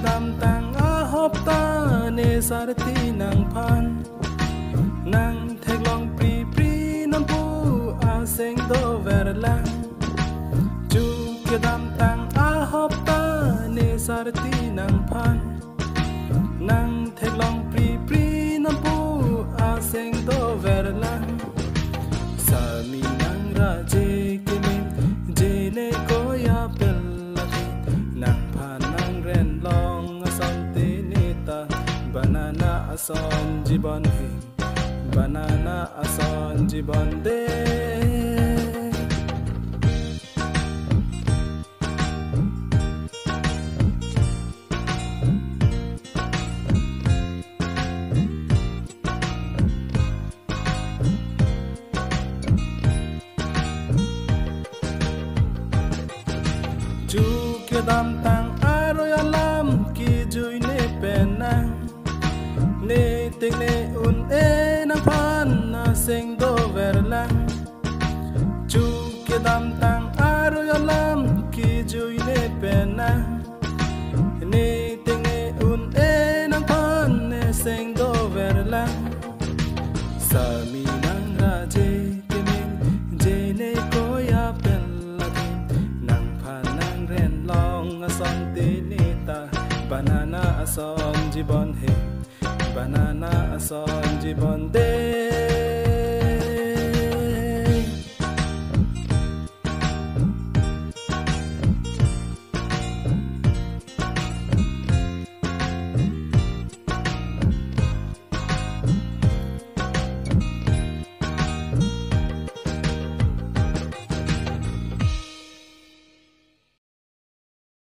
dam tang a hop ta ne sarti nang phan nang thek long pri pri nam pu a seng do ver lang chu ke dam tang a hop ta ne sarti nang phan nang thek long pri pri nam pu a seng do ver lang sa mi nang ra je ke min je ne ko ya pel la nang phan nang ren long asan te ne ta banana asan jibon he banana asan jibon de chu ke dam tang aroyalam ki jui ne penang ne ting ne un e nang phan na seng do ver lang chu ke dam tang aroyalam ki jui ne penang ne ting ne un e nang phan na seng do ver lang sa mi nang ra je ke min je ne ko ya pel la nang phan nang ren long asan te ne ta banana asan jibon he banana asan jibon de